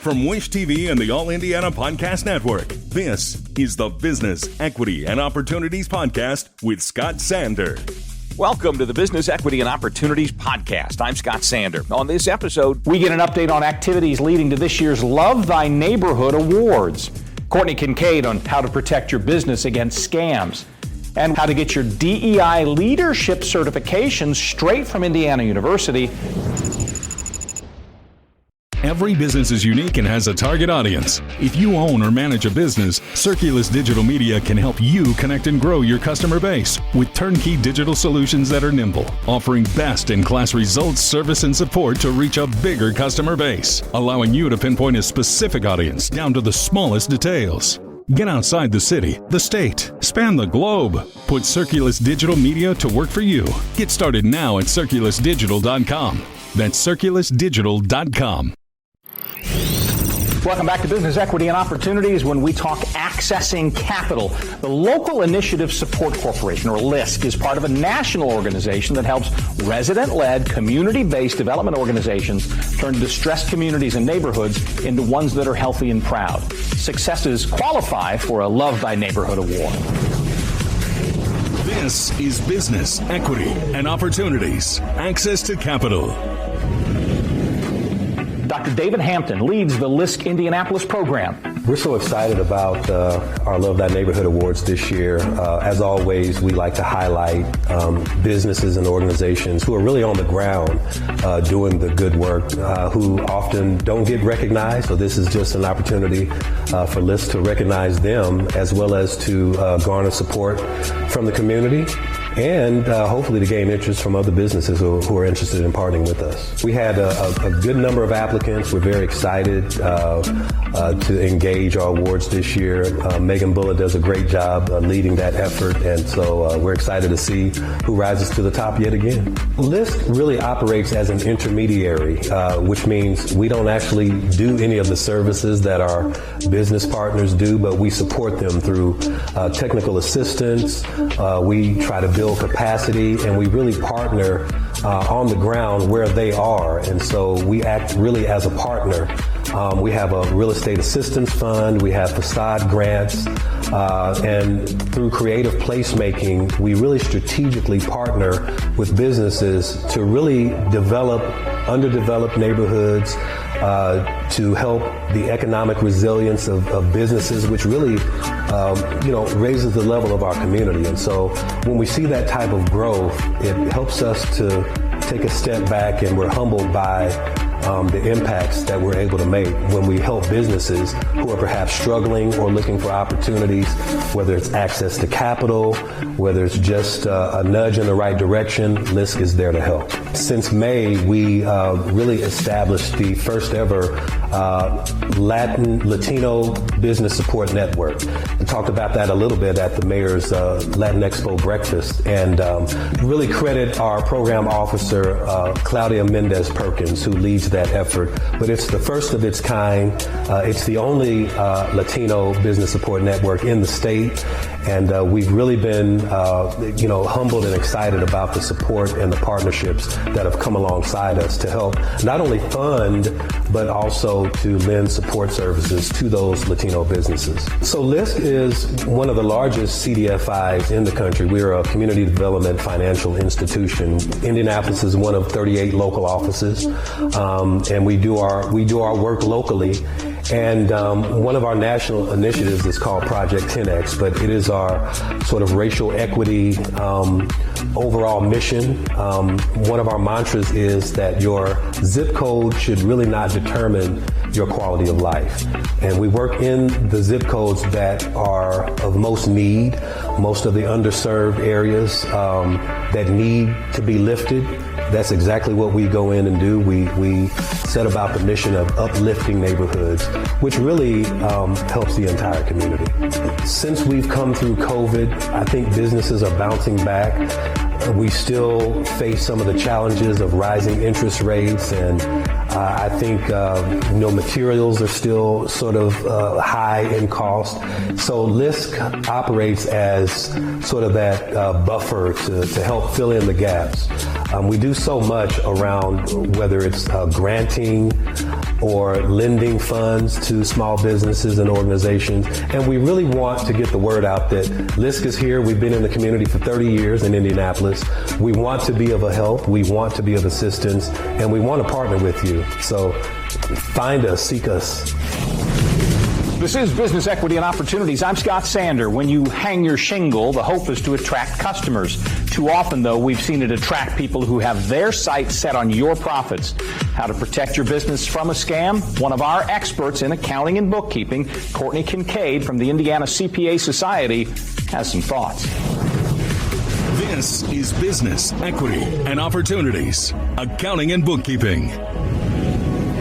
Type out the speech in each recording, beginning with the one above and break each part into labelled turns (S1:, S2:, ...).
S1: From Wish TV and the All Indiana Podcast Network, this is the Business, Equity, and Opportunities Podcast with Scott Sander.
S2: Welcome to the Business, Equity, and Opportunities Podcast. I'm Scott Sander. On this episode,
S3: we get an update on activities leading to this year's Love Thy Neighborhood Awards. Courtney Kincaid on how to protect your business against scams, and how to get your DEI Leadership Certification straight from Indiana University.
S1: Every business is unique and has a target audience. If you own or manage a business, Circulus Digital Media can help you connect and grow your customer base with turnkey digital solutions that are nimble, offering best-in-class results, service, and support to reach a bigger customer base, allowing you to pinpoint a specific audience down to the smallest details. Get outside the city, the state, span the globe. Put Circulus Digital Media to work for you. Get started now at circulusdigital.com. That's circulusdigital.com.
S3: Welcome back to Business, Equity, and Opportunities when we talk accessing capital. The Local Initiative Support Corporation, or LISC, is part of a national organization that helps resident-led, community-based development organizations turn distressed communities and neighborhoods into ones that are healthy and proud. Successes qualify for a Love Thy Neighborhood Award.
S1: This is Business, Equity, and Opportunities. Access to capital.
S3: Dr. David Hampton leads the LISC Indianapolis program.
S4: We're so excited about our Love That Neighborhood Awards this year. As always, we like to highlight businesses and organizations who are really on the ground doing the good work, who often don't get recognized. So this is just an opportunity for LISC to recognize them, as well as to garner support from the community, and hopefully to gain interest from other businesses who are interested in partnering with us. We had a good number of applicants. We're very excited to engage our awards this year. Megan Bullitt does a great job leading that effort, and so we're excited to see who rises to the top yet again. LISC really operates as an intermediary, which means we don't actually do any of the services that our business partners do, but we support them through technical assistance. We try to build capacity, and we really partner on the ground where they are, and so we act really as a partner. We have a real estate assistance fund, we have facade grants, and through creative placemaking, we really strategically partner with businesses to really develop underdeveloped neighborhoods, to help the economic resilience of businesses, which really raises the level of our community. And so when we see that type of growth, it helps us to take a step back, and we're humbled by the impacts that we're able to make when we help businesses who are perhaps struggling or looking for opportunities, whether it's access to capital, whether it's just a nudge in the right direction. LISC is there to help. Since May, we really established the first ever Latino Business Support Network. I talked about that a little bit at the mayor's Latin Expo breakfast, and really credit our program officer, Claudia Mendez Perkins, who leads that effort. But it's the first of its kind. It's the only Latino business support network in the state, and we've really been humbled and excited about the support and the partnerships that have come alongside us to help not only fund but also to lend support services to those Latino businesses. So LISC is one of the largest CDFIs in the country. We are a community development financial institution. Indianapolis is one of 38 local offices, and we do our work locally. And one of our national initiatives is called Project 10X, but it is our sort of racial equity overall mission. One of our mantras is that your zip code should really not determine your quality of life. And we work in the zip codes that are of most need, most of the underserved areas that need to be lifted. That's exactly what we go in and do. We set about the mission of uplifting neighborhoods, which really helps the entire community. Since we've come through COVID, I think businesses are bouncing back. We still face some of the challenges of rising interest rates, and I think materials are still sort of high in cost. So LISC operates as sort of that buffer to help fill in the gaps. We do so much around whether it's granting or lending funds to small businesses and organizations. And we really want to get the word out that LISC is here. We've been in the community for 30 years in Indianapolis. We want to be of a help. We want to be of assistance, and we want to partner with you. So find us, seek us.
S3: This is Business Equity and Opportunities. I'm Scott Sander. When you hang your shingle, the hope is to attract customers. Too often, though, we've seen it attract people who have their sights set on your profits. How to protect your business from a scam? One of our experts in accounting and bookkeeping, Courtney Kincaid from the Indiana CPA Society, has some thoughts.
S1: This is Business, Equity, and Opportunities, Accounting and Bookkeeping.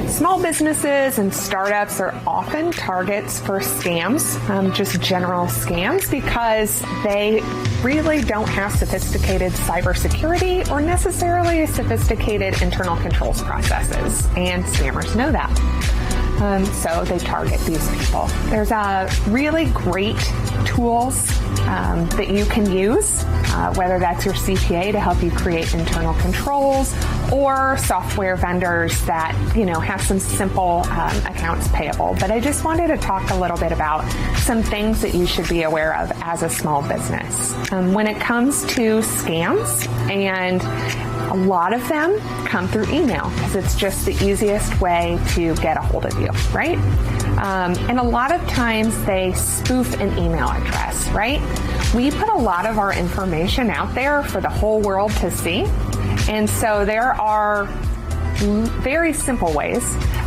S5: Small businesses and startups are often targets for scams, just general scams, because they really don't have sophisticated cybersecurity or necessarily sophisticated internal controls processes, and scammers know that. So they target these people. There's really great tools that you can use, whether that's your CPA to help you create internal controls, or software vendors that, have some simple accounts payable. But I just wanted to talk a little bit about some things that you should be aware of as a small business. When it comes to scams, and a lot of them come through email because it's just the easiest way to get a hold of you, right? And a lot of times they spoof an email address, right? We put a lot of our information out there for the whole world to see. And so there are very simple ways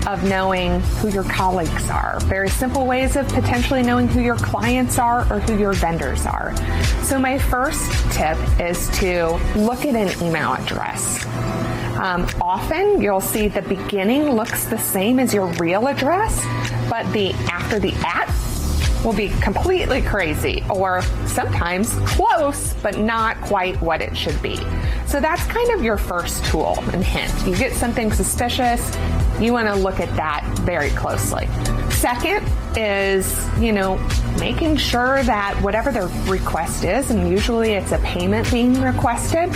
S5: of knowing who your colleagues are, very simple ways of potentially knowing who your clients are or who your vendors are. So my first tip is to look at an email address. Often you'll see the beginning looks the same as your real address, but after the @ will be completely crazy, or sometimes close, but not quite what it should be. So that's kind of your first tool and hint. You get something suspicious, you want to look at that very closely. Second is, making sure that whatever the request is, and usually it's a payment being requested,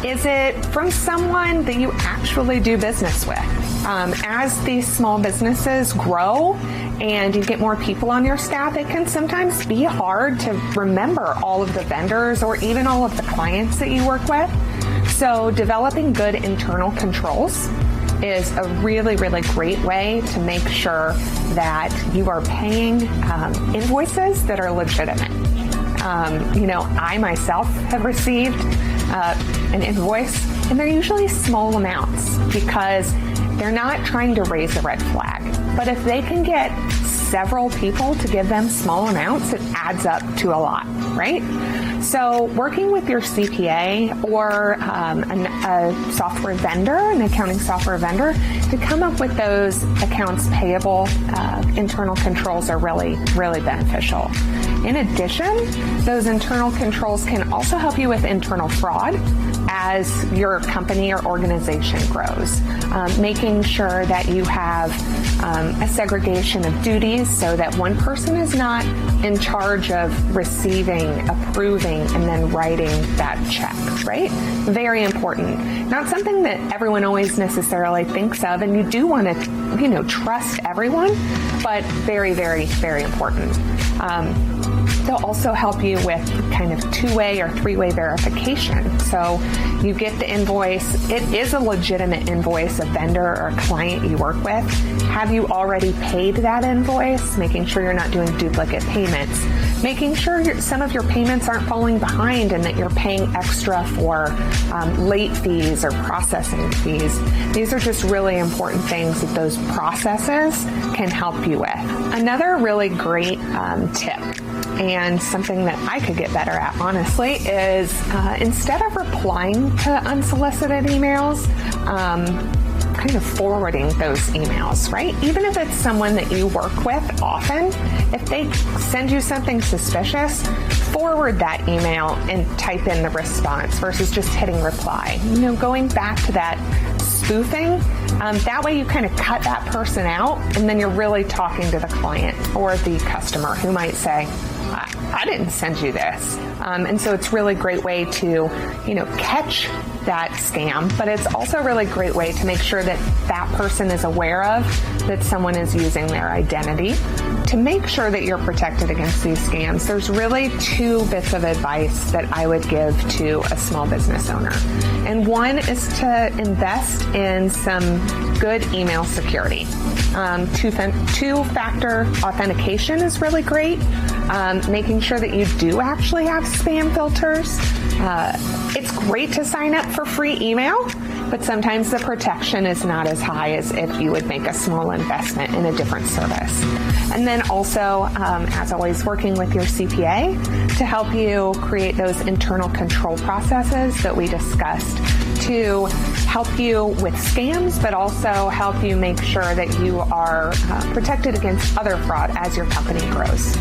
S5: is it from someone that you actually do business with? As these small businesses grow and you get more people on your staff, it can sometimes be hard to remember all of the vendors or even all of the clients that you work with. So developing good internal controls is a really, really great way to make sure that you are paying invoices that are legitimate. I myself have received an invoice, and they're usually small amounts because they're not trying to raise a red flag. But if they can get several people to give them small amounts, it adds up to a lot, right? So working with your CPA or a software vendor, an accounting software vendor, to come up with those accounts payable internal controls are really, really beneficial. In addition, those internal controls can also help you with internal fraud as your company or organization grows. Making sure that you have a segregation of duties so that one person is not in charge of receiving, approving, and then writing that check, right? Very important. Not something that everyone always necessarily thinks of, and you do want to, trust everyone, but very, very, very important. They'll also help you with kind of two-way or three-way verification. So you get the invoice. It is a legitimate invoice, a vendor or a client you work with. Have you already paid that invoice? Making sure you're not doing duplicate payments. Making sure some of your payments aren't falling behind and that you're paying extra for late fees or processing fees. These are just really important things that those processes can help you with. Another really great tip, and something that I could get better at, honestly, is instead of replying to unsolicited emails, kind of forwarding those emails, right? Even if it's someone that you work with often, if they send you something suspicious, forward that email and type in the response versus just hitting reply. Going back to that spoofing, that way you kind of cut that person out, and then you're really talking to the client or the customer who might say, I didn't send you this. And so it's really a great way to, catch that scam, but it's also a really great way to make sure that that person is aware of that someone is using their identity. To make sure that you're protected against these scams, there's really two bits of advice that I would give to a small business owner. And one is to invest in some good email security. Two-factor authentication is really great. Making sure that you do actually have spam filters. It's great to sign up for free email, but sometimes the protection is not as high as if you would make a small investment in a different service. And then also, as always, working with your CPA to help you create those internal control processes that we discussed to help you with scams, but also help you make sure that you are protected against other fraud as your company grows.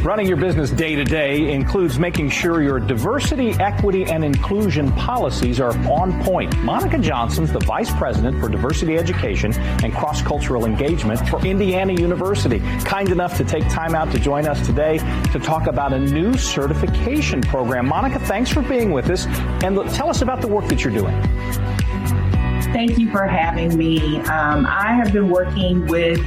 S3: Running your business day to day includes making sure your diversity, equity, and inclusion policies are on point. Monica Johnson's the Vice President for Diversity Education and Cross-Cultural Engagement for Indiana University. Kind enough to take time out to join us today to talk about a new certification program. Monica, thanks for being with us, and tell us about the work that you're doing.
S6: Thank you for having me. I have been working with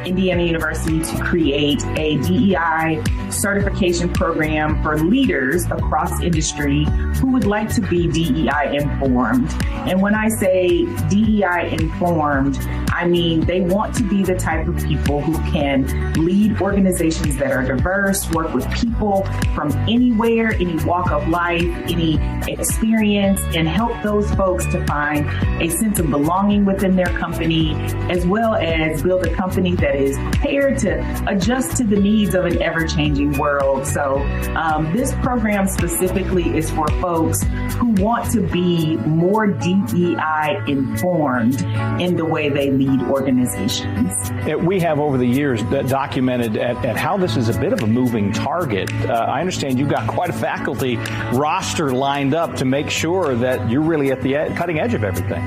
S6: Indiana University to create a DEI certification program for leaders across industry who would like to be DEI informed. And when I say DEI informed, I mean they want to be the type of people who can lead organizations that are diverse, work with people from anywhere, any walk of life, any experience, and help those folks to find a sense of belonging within their company, as well as build a company that is prepared to adjust to the needs of an ever-changing world. So this program specifically is for folks who want to be more DEI informed in the way they lead organizations.
S3: We have over the years documented at how this is a bit of a moving target. I understand you've got quite a faculty roster lined up to make sure that you're really at the cutting edge of everything.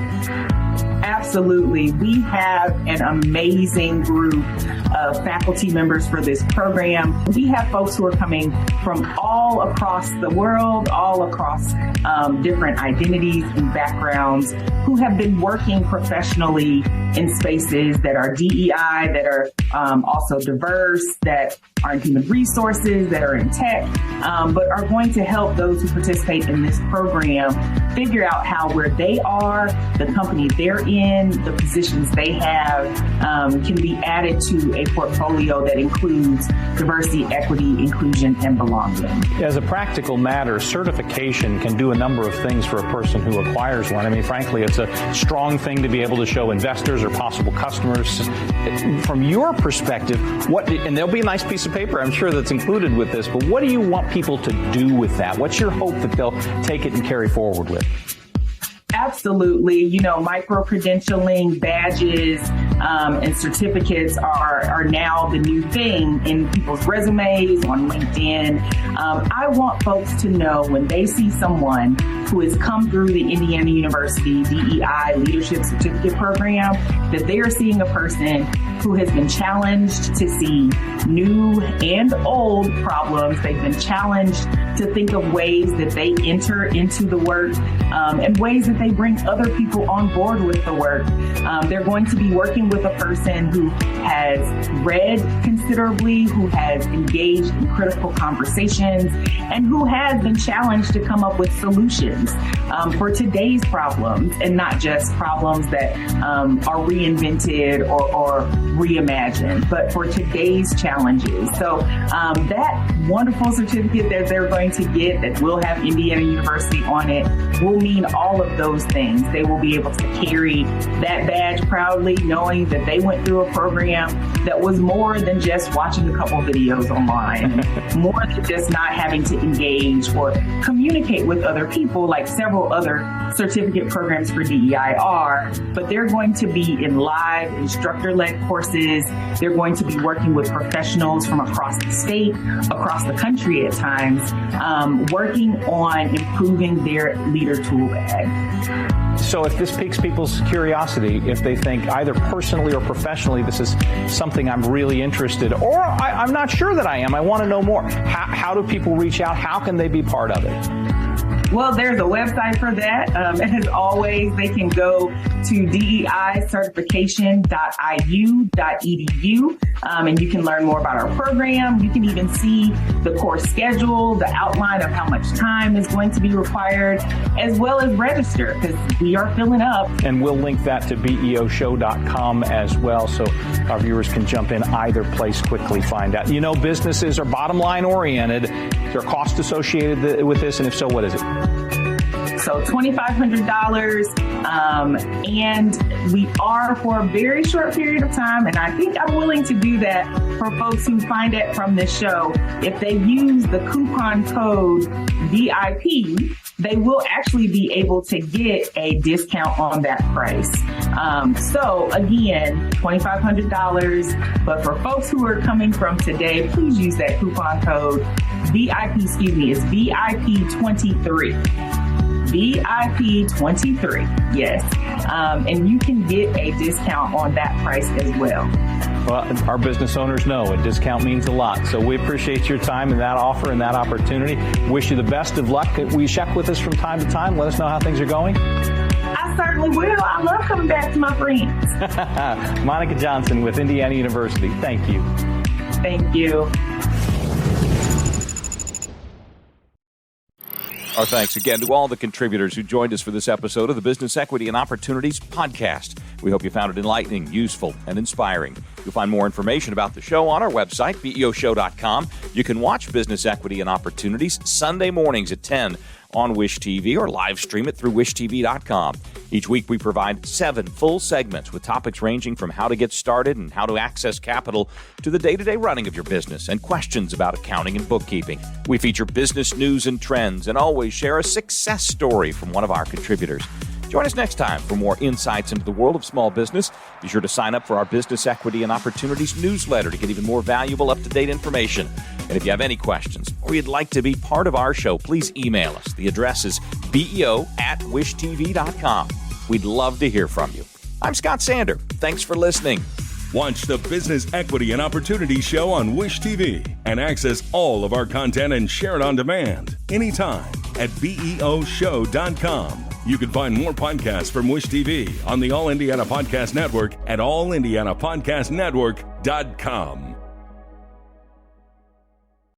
S6: Absolutely. We have an amazing group of faculty members for this program. We have folks who are coming from all across the world, all across different identities and backgrounds, who have been working professionally in spaces that are DEI, that are also diverse, that are in human resources, that are in tech, but are going to help those who participate in this program figure out how where they are, the company they're in, the positions they have, can be added to a portfolio that includes diversity, equity, inclusion, and belonging.
S3: As a practical matter, certification can do a number of things for a person who acquires one. I mean, frankly, it's a strong thing to be able to show investors or possible customers. From your perspective, and there'll be a nice piece of paper, I'm sure, that's included with this, but what do you want people to do with that? What's your hope that they'll take it and carry forward with?
S6: Absolutely. You know, micro-credentialing, badges, and certificates are now the new thing in people's resumes, on LinkedIn. I want folks to know when they see someone who has come through the Indiana University DEI Leadership Certificate program, that they are seeing a person who has been challenged to see new and old problems. They've been challenged to think of ways that they enter into the work and ways that they bring other people on board with the work. They're going to be working with a person who has read considerably, who has engaged in critical conversations, and who has been challenged to come up with solutions for today's problems, and not just problems that are reinvented or reimagined, but for today's challenges. So that wonderful certificate that they're going to get that will have Indiana University on it will mean all of those things. They will be able to carry that badge proudly, knowing that they went through a program that was more than just watching a couple videos online, more than just not having to engage or communicate with other people like several other certificate programs for DEI are, but they're going to be in live instructor-led courses. They're going to be working with professionals from across the state, across the country at times, working on improving their leader tool bag.
S3: So if this piques people's curiosity, if they think either personally or professionally, this is something I'm really interested, or I'm not sure that I am, I want to know more, how do people reach out? How can they be part of it?
S6: Well, there's a website for that. As always, they can go to DEIcertification.iu.edu, and you can learn more about our program. You can even see the course schedule, the outline of how much time is going to be required, as well as register, because we are filling up.
S3: And we'll link that to BEOshow.com as well, so our viewers can jump in either place, quickly find out. You know, businesses are bottom line oriented. Is there a cost associated with this? And if so, what is it?
S6: So $2,500, and we are for a very short period of time, and I think I'm willing to do that for folks who find it from this show. If they use the coupon code VIP, they will actually be able to get a discount on that price. So again, $2,500, but for folks who are coming from today, please use that coupon code VIP, it's VIP23. VIP23, yes. And you can get a discount on that price as well.
S3: Well, our business owners know a discount means a lot. So we appreciate your time and that offer and that opportunity. Wish you the best of luck. Will you check with us from time to time? Let us know how things are going.
S6: I certainly will. I love coming back to my friends.
S3: Monica Johnson with Indiana University. Thank you.
S6: Thank you.
S2: Our thanks again to all the contributors who joined us for this episode of the Business Equity and Opportunities podcast. We hope you found it enlightening, useful, and inspiring. You'll find more information about the show on our website, BEOshow.com. You can watch Business Equity and Opportunities Sunday mornings at 10 on Wish TV or live stream it through wishtv.com. Each week we provide 7 full segments with topics ranging from how to get started and how to access capital to the day-to-day running of your business and questions about accounting and bookkeeping. We feature business news and trends and always share a success story from one of our contributors. Join us next time for more insights into the world of small business. Be sure to sign up for our Business Equity and Opportunities newsletter to get even more valuable, up-to-date information. And if you have any questions or you'd like to be part of our show, please email us. The address is beo@wishtv.com. We'd love to hear from you. I'm Scott Sander. Thanks for listening.
S1: Watch the Business Equity and Opportunity Show on Wish TV and access all of our content and share it on demand anytime at BEOshow.com. You can find more podcasts from Wish TV on the All Indiana Podcast Network at allindianapodcastnetwork.com.